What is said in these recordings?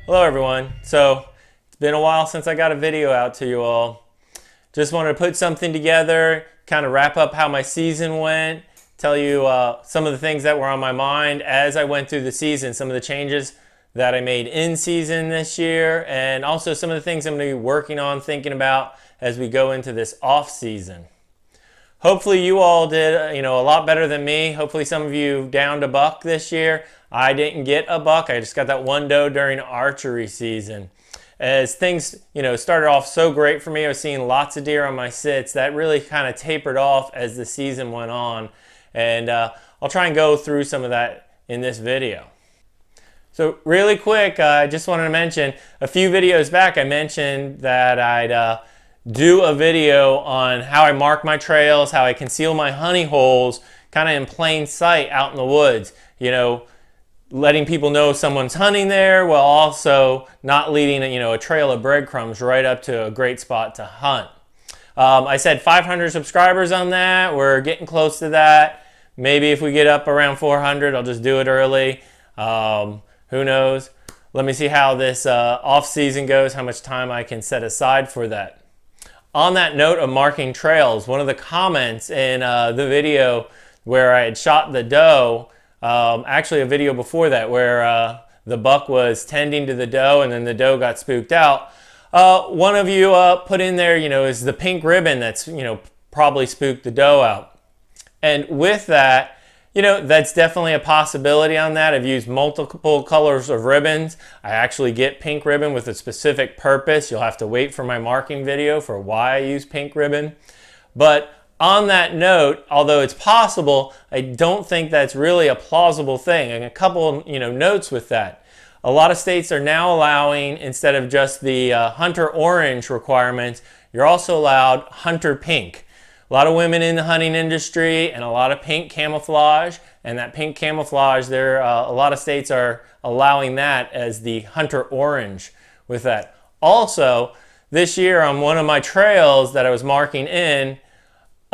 Hello everyone. So it's been a while since I got a video out to you all. Just wanted to put something together, kind of wrap up how my season went, tell you some of the things that were on my mind as I went through the season, some of the changes that I made in season this year, and also some of the things I'm going to be working on, thinking about as we go into this off season. Hopefully you all did a lot better than me. Hopefully some of you downed a buck this year. I didn't get a buck. I just got that one doe during archery season. As things started off so great for me, I was seeing lots of deer on my sits. That really kind of tapered off as the season went on, and I'll try and go through some of that in this video. So really quick, I just wanted to mention, a few videos back I mentioned that I'd do a video on how I mark my trails, how I conceal my honey holes kind of in plain sight out in the woods. Letting people know someone's hunting there while also not leading a trail of breadcrumbs right up to a great spot to hunt. I said 500 subscribers on that. We're getting close to that. Maybe if we get up around 400, I'll just do it early. Who knows? Let me see how this off season goes, how much time I can set aside for that. On that note of marking trails, one of the comments in the video where I had shot the doe, actually a video before that where the buck was tending to the doe and then the doe got spooked out. One of you put in there, is the pink ribbon that's, probably spooked the doe out. And with that, that's definitely a possibility on that. I've used multiple colors of ribbons. I actually get pink ribbon with a specific purpose. You'll have to wait for my marking video for why I use pink ribbon. But on that note, although it's possible, I don't think that's really a plausible thing. And a couple, notes with that. A lot of states are now allowing, instead of just the hunter orange requirements, you're also allowed hunter pink. A lot of women in the hunting industry and a lot of pink camouflage, and that pink camouflage there, a lot of states are allowing that as the hunter orange with that. Also, this year on one of my trails that I was marking in,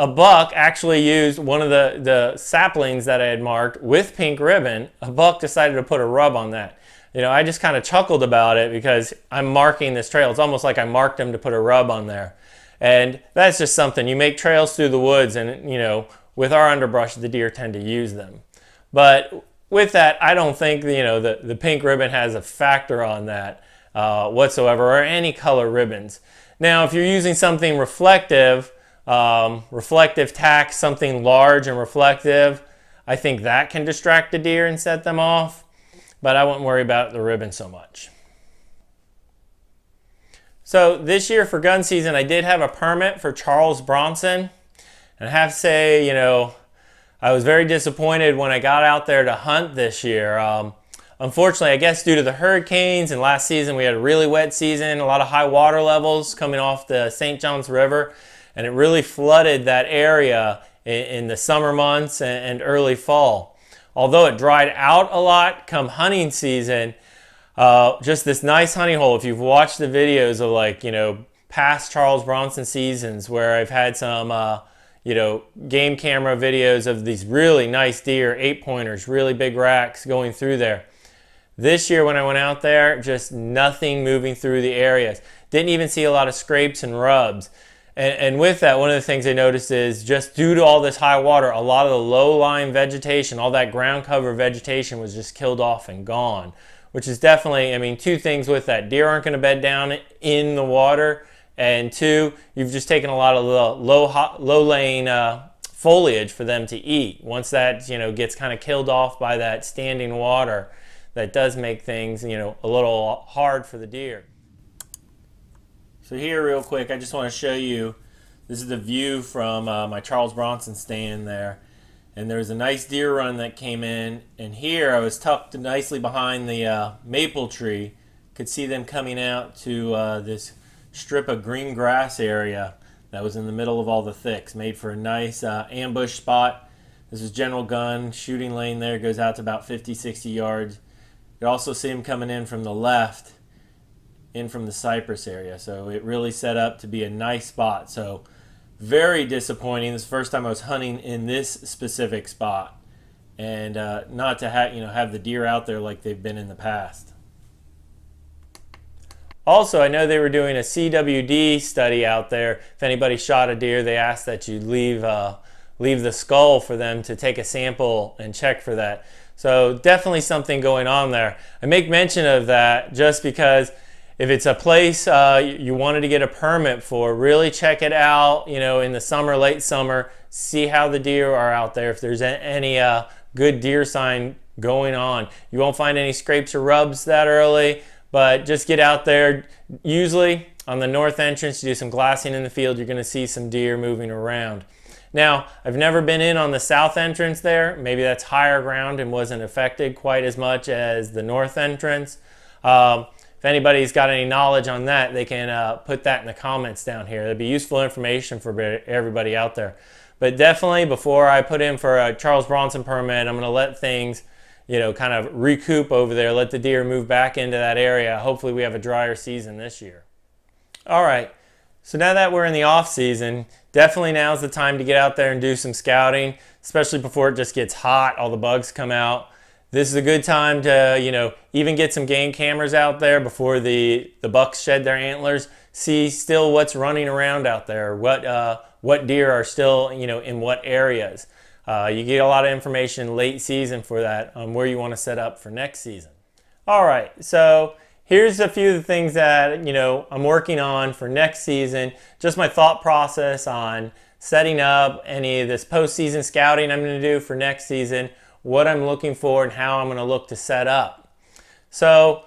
a buck actually used one of the saplings that I had marked with pink ribbon. A buck decided to put a rub on that. I just kind of chuckled about it because I'm marking this trail. It's almost like I marked him to put a rub on there. And that's just something. You make trails through the woods and, with our underbrush, the deer tend to use them. But with that, I don't think, the pink ribbon has a factor on that whatsoever, or any color ribbons. Now, if you're using something reflective, reflective tack, something large and reflective, I think that can distract the deer and set them off. But I wouldn't worry about the ribbon so much. So this year for gun season, I did have a permit for Charles Bronson. And I have to say, I was very disappointed when I got out there to hunt this year. Unfortunately, I guess due to the hurricanes and last season we had a really wet season, a lot of high water levels coming off the St. Johns River, and it really flooded that area in the summer months and early fall. Although it dried out a lot come hunting season, just this nice honey hole. If you've watched the videos of past Charles Bronson seasons where I've had some game camera videos of these really nice deer, 8-pointers, really big racks going through there. This year when I went out there, just nothing moving through the areas. Didn't even see a lot of scrapes and rubs. And with that, one of the things I noticed is just due to all this high water, a lot of the low-lying vegetation, all that ground cover vegetation was just killed off and gone. Which is definitely, two things with that. Deer aren't going to bed down in the water, and two, you've just taken a lot of low-laying foliage for them to eat. Once that gets kind of killed off by that standing water, that does make things a little hard for the deer. So here, real quick, I just want to show you. This is the view from my Charles Bronson stand there. And there was a nice deer run that came in, and here I was tucked nicely behind the maple tree. Could see them coming out to this strip of green grass area that was in the middle of all the thicks. Made for a nice ambush spot. This is general gun, shooting lane there, goes out to about 50-60 yards. You can also see them coming in from the left, in from the cypress area. So it really set up to be a nice spot. So very disappointing. This is the first time I was hunting in this specific spot, and not to have the deer out there like they've been in the past. Also, I know they were doing a CWD study out there. If anybody shot a deer, they asked that you leave the skull for them to take a sample and check for that. So definitely something going on there. I make mention of that just because if it's a place you wanted to get a permit for, really check it out, you know, in the summer, late summer, see how the deer are out there, if there's any good deer sign going on. You won't find any scrapes or rubs that early, but just get out there. Usually on the north entrance, you do some glassing in the field, you're gonna see some deer moving around. Now, I've never been in on the south entrance there. Maybe that's higher ground and wasn't affected quite as much as the north entrance. If anybody's got any knowledge on that, they can put that in the comments down here. That'd be useful information for everybody out there. But definitely before I put in for a Charles Bronson permit, I'm gonna let things, you know, kind of recoup over there, let the deer move back into that area. Hopefully we have a drier season this year. All right, so now that we're in the off season, definitely now's the time to get out there and do some scouting, especially before it just gets hot, all the bugs come out. This is a good time to, you know, even get some game cameras out there before the bucks shed their antlers. See still what's running around out there, what deer are still, you know, in what areas. You get a lot of information late season for that on where you want to set up for next season. All right, so here's a few of the things that, you know, I'm working on for next season. Just my thought process on setting up any of this postseason scouting I'm going to do for next season, what I'm looking for, and how I'm going to look to set up. So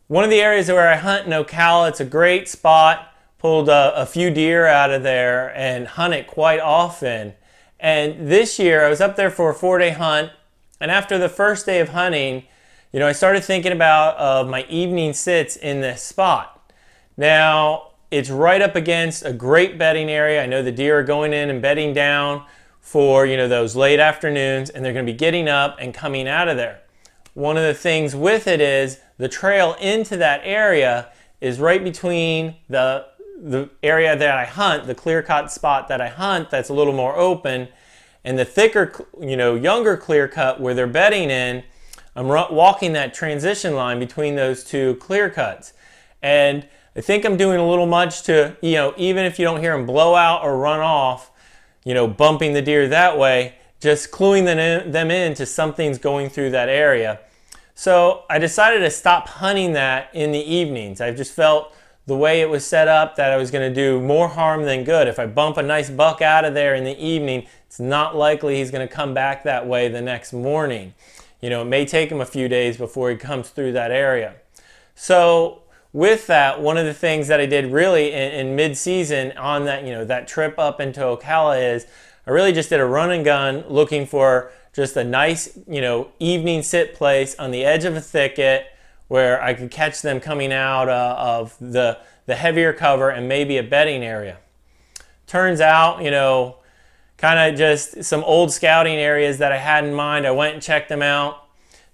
one of the areas where I hunt in Ocala, it's a great spot. Pulled a few deer out of there and hunt it quite often. And this year I was up there for a 4-day hunt, and after the first day of hunting, you know, I started thinking about my evening sits in this spot. Now, it's right up against a great bedding area. I know the deer are going in and bedding down for, you know, those late afternoons, and they're going to be getting up and coming out of there. One of the things with it is the trail into that area is right between the area that I hunt, the clear-cut spot that I hunt that's a little more open, and the thicker, you know, younger clear-cut where they're bedding in. I'm walking that transition line between those two clear cuts. And I think I'm doing a little much to, you know, even if you don't hear them blow out or run off, you know, bumping the deer that way, just cluing them in to something's going through that area. So I decided to stop hunting that in the evenings. I just felt the way it was set up that I was going to do more harm than good. If I bump a nice buck out of there in the evening, it's not likely he's going to come back that way the next morning. You know, it may take him a few days before he comes through that area. So with that, one of the things that I did really in mid-season on that, you know, that trip up into Ocala is I really just did a run and gun looking for just a nice, you know, evening sit place on the edge of a thicket where I could catch them coming out of the heavier cover and maybe a bedding area. Turns out, you know, kind of just some old scouting areas that I had in mind. I went and checked them out,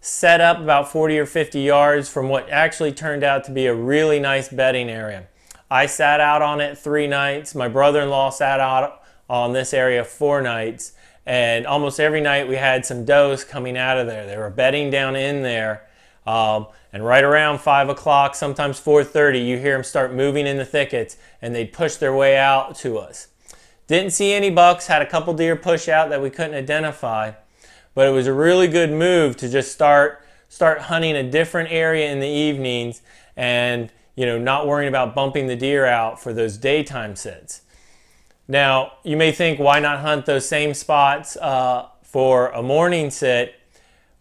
set up about 40 or 50 yards from what actually turned out to be a really nice bedding area. I sat out on it 3 nights. My brother-in-law sat out on this area 4 nights. And almost every night we had some does coming out of there. They were bedding down in there. And right around 5 o'clock, sometimes 4:30, you hear them start moving in the thickets and they'd push their way out to us. Didn't see any bucks, had a couple deer push out that we couldn't identify, but it was a really good move to just start hunting a different area in the evenings and, you know, not worrying about bumping the deer out for those daytime sits. Now, you may think, why not hunt those same spots for a morning sit?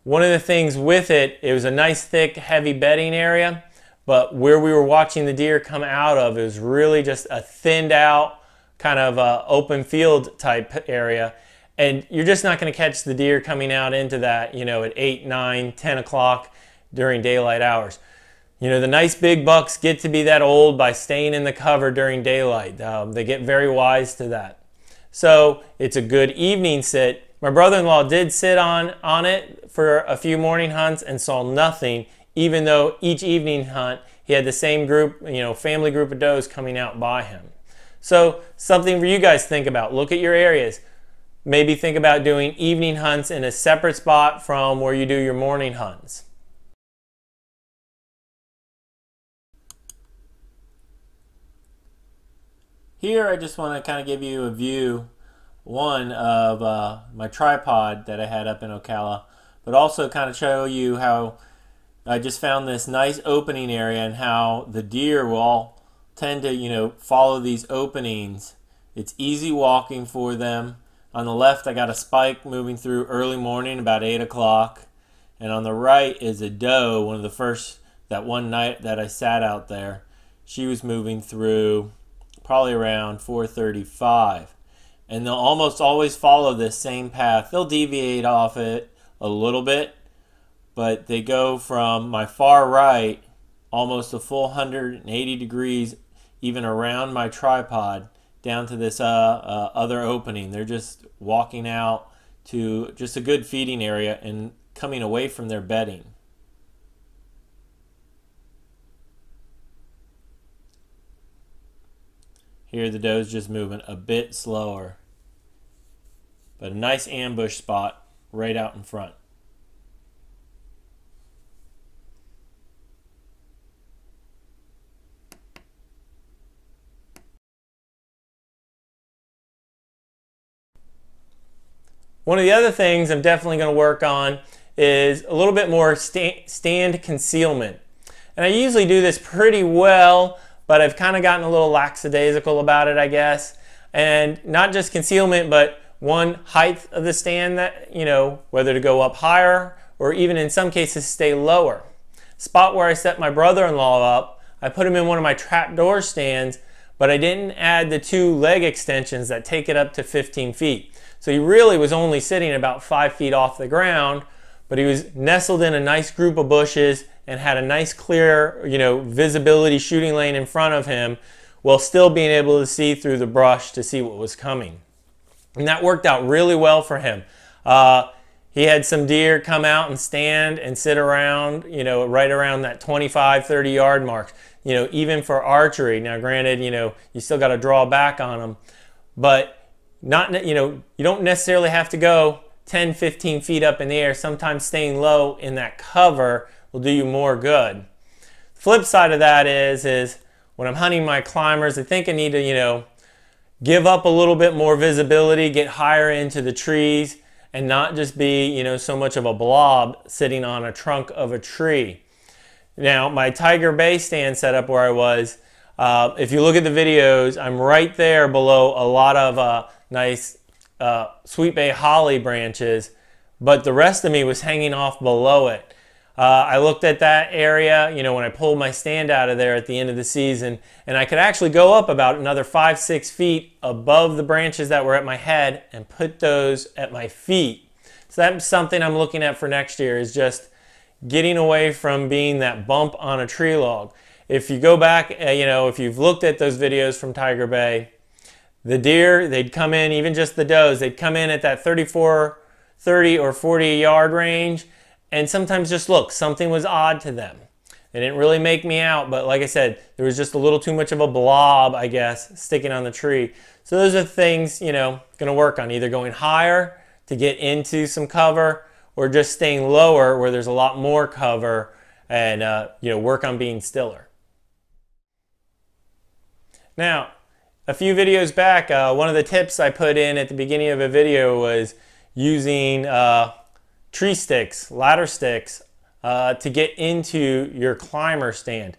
One of the things with it, it was a nice, thick, heavy bedding area, but where we were watching the deer come out of, it was really just a thinned out, kind of open field type area. And you're just not going to catch the deer coming out into that, you know, at 8, 9, 10 o'clock during daylight hours. You know, the nice big bucks get to be that old by staying in the cover during daylight. They get very wise to that. So it's a good evening sit. My brother-in-law did sit on it for a few morning hunts and saw nothing, even though each evening hunt he had the same group, you know, family group of does coming out by him. So something for you guys to think about. Look at your areas. Maybe think about doing evening hunts in a separate spot from where you do your morning hunts. Here I just want to kind of give you a view, one of my tripod that I had up in Ocala, but also kind of show you how I just found this nice opening area and how the deer will all tend to, follow these openings. It's easy walking for them. On the left, I got a spike moving through early morning, about 8 o'clock. And on the right is a doe, one of the first, that one night that I sat out there. She was moving through probably around 4:35. And they'll almost always follow this same path. They'll deviate off it a little bit, but they go from my far right almost a full 180 degrees, even around my tripod, down to this other opening. They're just walking out to just a good feeding area and coming away from their bedding. Here the doe's just moving a bit slower, but a nice ambush spot right out in front. One of the other things I'm definitely going to work on is a little bit more stand concealment. And I usually do this pretty well, but I've kind of gotten a little lackadaisical about it, I guess. And not just concealment, but one, height of the stand, that, whether to go up higher or even in some cases stay lower. Spot where I set my brother-in-law up, I put him in one of my trapdoor stands, but I didn't add the 2 leg extensions that take it up to 15 feet. So he really was only sitting about 5 feet off the ground, but he was nestled in a nice group of bushes and had a nice clear, visibility shooting lane in front of him, while still being able to see through the brush to see what was coming. And that worked out really well for him. He had some deer come out and stand and sit around, right around that 25, 30 yard mark, even for archery. Now granted, you still got to draw back on them, but not, you don't necessarily have to go 10, 15 feet up in the air. Sometimes staying low in that cover will do you more good. Flip side of that is when I'm hunting my climbers, I think I need to, give up a little bit more visibility, get higher into the trees, and not just be, so much of a blob sitting on a trunk of a tree. Now, my Tiger Bay stand setup where I was, if you look at the videos, I'm right there below a lot of nice sweet bay holly branches, but the rest of me was hanging off below it. I looked at that area, when I pulled my stand out of there at the end of the season, and I could actually go up about another 5-6 feet above the branches that were at my head and put those at my feet. So that's something I'm looking at for next year, is just getting away from being that bump on a tree log. If you go back, if you've looked at those videos from Tiger Bay, the deer, they'd come in, even just the does, they'd come in at that 30 or 40 yard range, and sometimes just look, something was odd to them. They didn't really make me out, but like I said, there was just a little too much of a blob, I guess, sticking on the tree. So those are things, going to work on, either going higher to get into some cover, or just staying lower where there's a lot more cover, and work on being stiller. Now, a few videos back, one of the tips I put in at the beginning of a video was using tree sticks, ladder sticks, to get into your climber stand.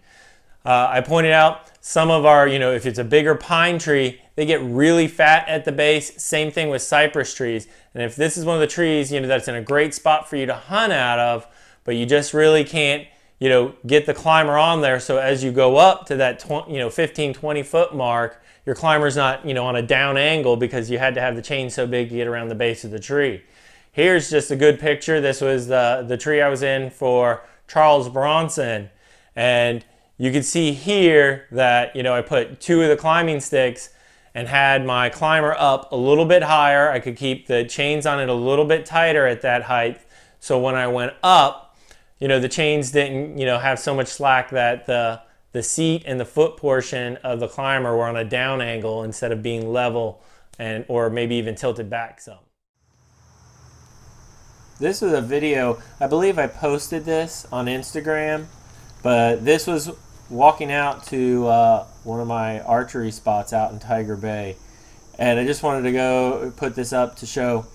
I pointed out some of our, if it's a bigger pine tree, they get really fat at the base. Same thing with cypress trees. And if this is one of the trees, that's in a great spot for you to hunt out of, but you just really can't, get the climber on there. So as you go up to that 15, 20 foot mark, your climber's not, on a down angle because you had to have the chain so big to get around the base of the tree. Here's just a good picture. This was the tree I was in for Charles Bronson. And you can see here that, I put 2 of the climbing sticks and had my climber up a little bit higher. I could keep the chains on it a little bit tighter at that height. So when I went up, the chains didn't, have so much slack that the seat and the foot portion of the climber were on a down angle instead of being level or maybe even tilted back some. This was a video, I believe I posted this on Instagram, but this was walking out to one of my archery spots out in Tiger Bay, and I just wanted to go put this up to show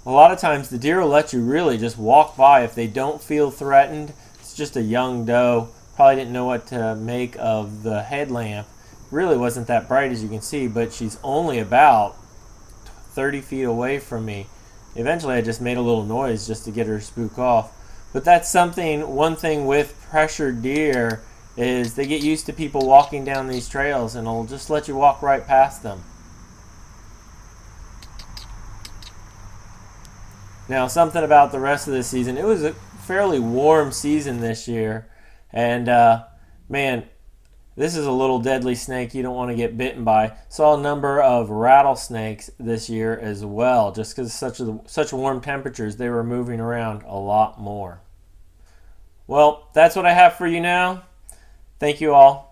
a lot of times the deer will let you really just walk by if they don't feel threatened. It's just a young doe. Probably didn't know what to make of the headlamp. Really wasn't that bright, as you can see, but she's only about 30 feet away from me. Eventually I just made a little noise just to get her to spook off. But that's something, one thing with pressured deer is they get used to people walking down these trails and they'll just let you walk right past them. Now, something about the rest of the season, it was a fairly warm season this year, and man, this is a little deadly snake you don't want to get bitten by. Saw a number of rattlesnakes this year as well, just because such warm temperatures, they were moving around a lot more. Well, that's what I have for you now. Thank you all.